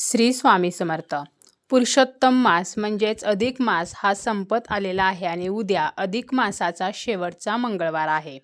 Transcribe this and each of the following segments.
श्री स्वामी समर्थ. पुरुषोत्तम मास म्हणजेच अधिक मास हा संपत आलेला आहे आणि उद्या अधिक मासाचा शेवटचा मंगळवार आहे.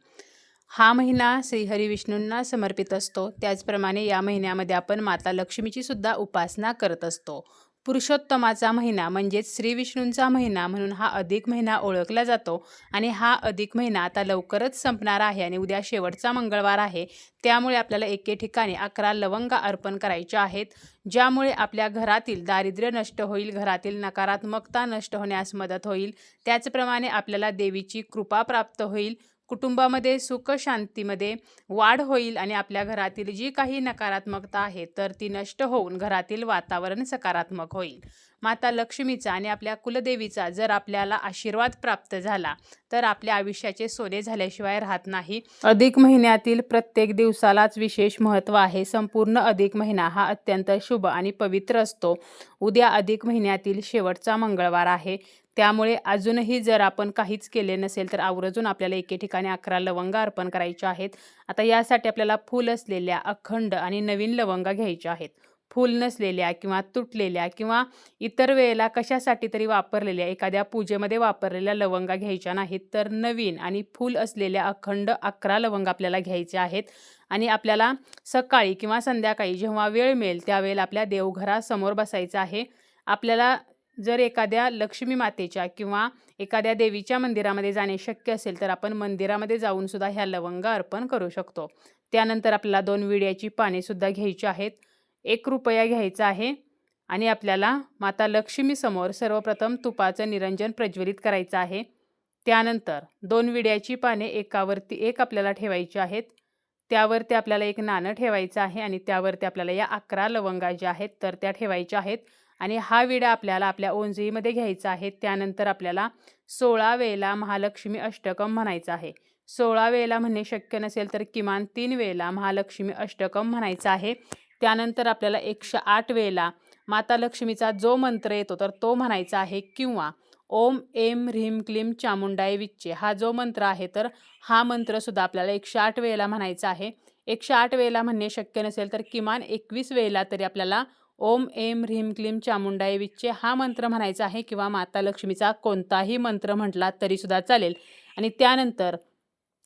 हा महिना श्रीहरी विष्णूंना समर्पित असतो. त्याचप्रमाणे या महिन्यामध्ये आपण माता लक्ष्मीची सुद्धा उपासना करत असतो. पुरुषोत्तमाचा महिना म्हणजेच श्री विष्णूंचा महिना म्हणून हा अधिक महिना ओळखला जातो आणि हा अधिक महिना आता लवकरच संपणार आहे आणि उद्या शेवटचा मंगळवार आहे. त्यामुळे आपल्याला एके ठिकाणी 11 लवंगा अर्पण करायच्या आहेत, ज्यामुळे आपल्या घरातील दारिद्र्य नष्ट होईल, घरातील नकारात्मकता नष्ट होण्यास मदत होईल. त्याचप्रमाणे आपल्याला देवीची कृपा प्राप्त होईल, कुटुंबामध्ये सुख शांतीमध्ये वाढ होईल आणि आपल्या घरातील जी काही नकारात्मकता आहे तर ती नष्ट होऊन घरातील वातावरण सकारात्मक होईल. माता लक्ष्मीचा आणि आपल्या कुलदेवीचा जर आपल्याला आशीर्वाद प्राप्त झाला तर आपल्या आयुष्याचे सोने झाल्याशिवाय राहत नाही. अधिक महिन्यातील प्रत्येक दिवसालाच विशेष महत्त्व आहे. संपूर्ण अधिक महिना हा अत्यंत शुभ आणि पवित्र असतो. उद्या अधिक महिन्यातील शेवटचा मंगळवार आहे. त्यामुळे अजूनही जर आपण काहीच केले नसेल तर आवर्जून आपल्याला एके ठिकाणी 11 लवंगा अर्पण करायच्या आहेत. आता यासाठी आपल्याला फूल असलेल्या अखंड आणि नवीन लवंगा घ्यायच्या आहेत. फूल नसलेल्या किंवा तुटलेल्या किंवा इतर वेळेला कशासाठी तरी वापरलेल्या, एखाद्या पूजेमध्ये वापरलेल्या लवंगा घ्यायच्या नाहीत, तर नवीन आणि फूल असलेल्या अखंड 11 लवंगा आपल्याला घ्यायचे आहेत. आणि आपल्याला सकाळी किंवा संध्याकाळी जेव्हा वेळ मिळेल त्यावेळेला आपल्या देवघरासमोर बसायचं आहे. आपल्याला जर एखाद्या लक्ष्मी मातेच्या किंवा एखाद्या देवीच्या मंदिरामध्ये जाणे शक्य असेल तर आपण मंदिरामध्ये जाऊन सुद्धा ह्या लवंगा अर्पण करू शकतो. त्यानंतर आपल्याला 2 विड्याची पाने सुद्धा घ्यायची आहेत. 1 रुपया घ्यायचा आहे आणि आपल्याला माता लक्ष्मीसमोर सर्वप्रथम तुपाचं निरंजन प्रज्वलित करायचं आहे. त्यानंतर 2 विड्याची पाने एकावरती एक आपल्याला ठेवायची आहेत. त्यावरती आपल्याला एक नाणं ठेवायचं आहे आणि त्यावरती आपल्याला या 11 लवंगा ज्या आहेत तर त्या ठेवायच्या आहेत. आणि हा विडा आपल्याला आपल्या ओंजळीमध्ये घ्यायचा आहे. त्यानंतर आपल्याला 16 वेळेला महालक्ष्मी अष्टकम म्हणायचं आहे. 16 वेळेला म्हणणे शक्य नसेल तर किमान 3 वेळेला महालक्ष्मी अष्टकम म्हणायचं आहे. त्यानंतर आपल्याला 108 वेळेला माता लक्ष्मीचा जो मंत्र येतो तर तो म्हणायचा आहे किंवा ओम एम ह्रीम क्लीम चामुंडाय विच्चे हा जो मंत्र आहे तर हा मंत्रसुद्धा आपल्याला 108 वेळेला म्हणायचा आहे. 108 वेळेला म्हणणे शक्य नसेल तर किमान 21 वेळेला तरी आपल्याला ओम एम ह्रीम क्लीम चामुंडाय विच्चे हा मंत्र म्हणायचा आहे किंवा माता लक्ष्मीचा कोणताही मंत्र म्हटला तरीसुद्धा चालेल. आणि त्यानंतर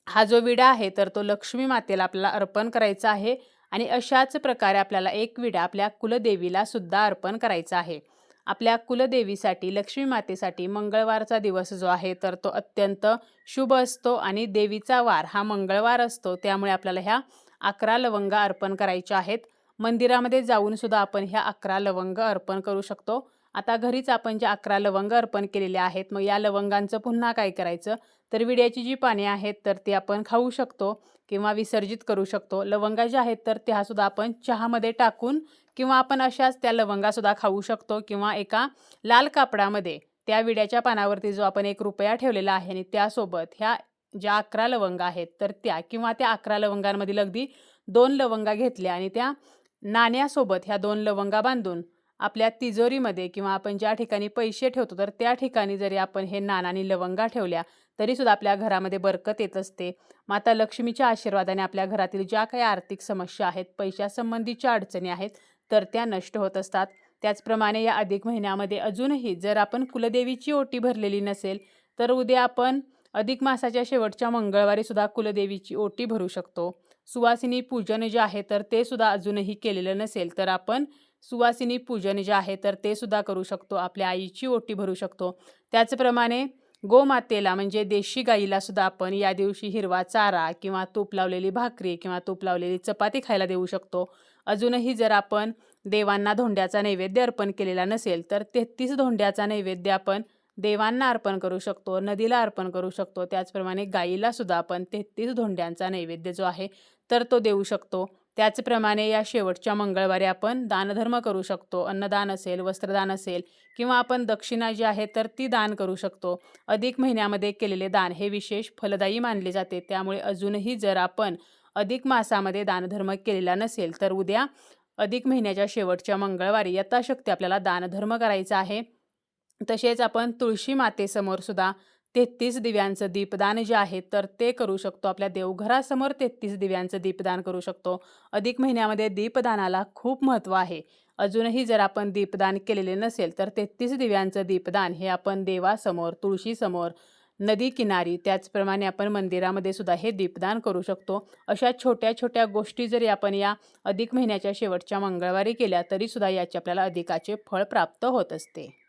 हा जो विडा आहे तर तो लक्ष्मी मातेला आपल्याला अर्पण करायचा आहे. आणि अशाच प्रकारे आपल्याला 1 विडा आपल्या कुलदेवीला सुद्धा अर्पण करायचा आहे. आपल्या कुलदेवीसाठी लक्ष्मी मातेसाठी मंगळवारचा दिवस जो आहे तर तो अत्यंत शुभ असतो आणि देवीचा वार हा मंगळवार असतो. त्यामुळे आपल्याला ह्या 11 लवंगा अर्पण करायच्या आहेत. मंदिरामध्ये जाऊन सुद्धा आपण ह्या 11 लवंग अर्पण करू शकतो. आता घरीच आपण ज्या 11 लवंग अर्पण केलेल्या आहेत मग या लवंगांचं पुन्हा काय करायचं तर विड्याची जी पाने आहेत तर ती आपण खाऊ शकतो किंवा विसर्जित करू शकतो. लवंगा ज्या आहेत तर त्या सुद्धा आपण चहामध्ये टाकून किंवा आपण अशाच त्या लवंगा सुद्धा खाऊ शकतो किंवा एका लाल कापडामध्ये त्या विड्याच्या पानावरती जो आपण 1 रुपया ठेवलेला आहे आणि त्यासोबत ह्या ज्या 11 लवंगा आहेत तर त्या किंवा त्या 11 लवंगांमधील अगदी 2 लवंगा घेतल्या आणि त्या नाण्यासोबत ह्या 2 लवंगा बांधून आपल्या तिजोरीमध्ये किंवा आपण ज्या ठिकाणी पैसे ठेवतो तर त्या ठिकाणी जरी आपण हे नाणं आणि लवंगा ठेवल्या तरीसुद्धा आपल्या घरामध्ये बरकत येत असते. माता लक्ष्मीच्या आशीर्वादाने आपल्या घरातील ज्या काही आर्थिक समस्या आहेत, पैशासंबंधीच्या अडचणी आहेत तर त्या नष्ट होत असतात. त्याचप्रमाणे या अधिक महिन्यामध्ये अजूनही जर आपण कुलदेवीची ओटी भरलेली नसेल तर उद्या आपण अधिक मासाच्या शेवटच्या मंगळवारी सुद्धा कुलदेवीची ओटी भरू शकतो. सुवासिनी पूजन जे आहे तर ते सुद्धा अजूनही केलेलं नसेल तर आपण सुवासिनी पूजन जे आहे तर ते सुद्धा करू शकतो. आपल्या आईची ओटी भरू शकतो. त्याचप्रमाणे गोमातेला म्हणजे देशी गाईला सुद्धा आपण या दिवशी हिरवा चारा किंवा तूप लावलेली भाकरी किंवा तूप लावलेली चपाती खायला देऊ शकतो. अजूनही जर आपण देवांना धोंड्याचा नैवेद्य अर्पण केलेला नसेल तर 33 धोंड्याचा नैवेद्य आपण देवांना अर्पण करू शकतो, नदीला अर्पण करू शकतो. त्याचप्रमाणे गाईला सुद्धा आपण 33 धोंड्यांचा नैवेद्य जो आहे तर तो देऊ शकतो. त्याचप्रमाणे या शेवटच्या मंगळवारी आपण दानधर्म करू शकतो. अन्नदान असेल, वस्त्रदान असेल किंवा आपण दक्षिणा जी आहे तर ती दान करू शकतो. अधिक महिन्यामध्ये केलेले दान हे विशेष फलदायी मानले जाते. त्यामुळे अजूनही जर आपण अधिक मासामध्ये दानधर्म केलेला नसेल तर उद्या अधिक महिन्याच्या शेवटच्या मंगळवारी यथाशक्ती आपल्याला दानधर्म करायचा आहे. तसेच आपण तुळशी मातेसमोर सुद्धा 33 दिव्यांचं दीपदान जे आहे तर ते करू शकतो. आपल्या देवघरासमोर 33 दिव्यांचं दीपदान करू शकतो. अधिक महिन्यामध्ये दीपदानाला खूप महत्त्व आहे. अजूनही जर आपण दीपदान केलेले नसेल तर 33 दिव्यांचं दीपदान हे आपण देवासमोर, तुळशीसमोर, नदी किनारी, त्याचप्रमाणे आपण मंदिरामध्ये सुद्धा हे दीपदान करू शकतो. अशा छोट्या छोट्या गोष्टी जरी आपण या अधिक महिन्याच्या शेवटच्या मंगळवारी केल्या तरी सुद्धा याचे आपल्याला अधिकाचे फळ प्राप्त होत असते.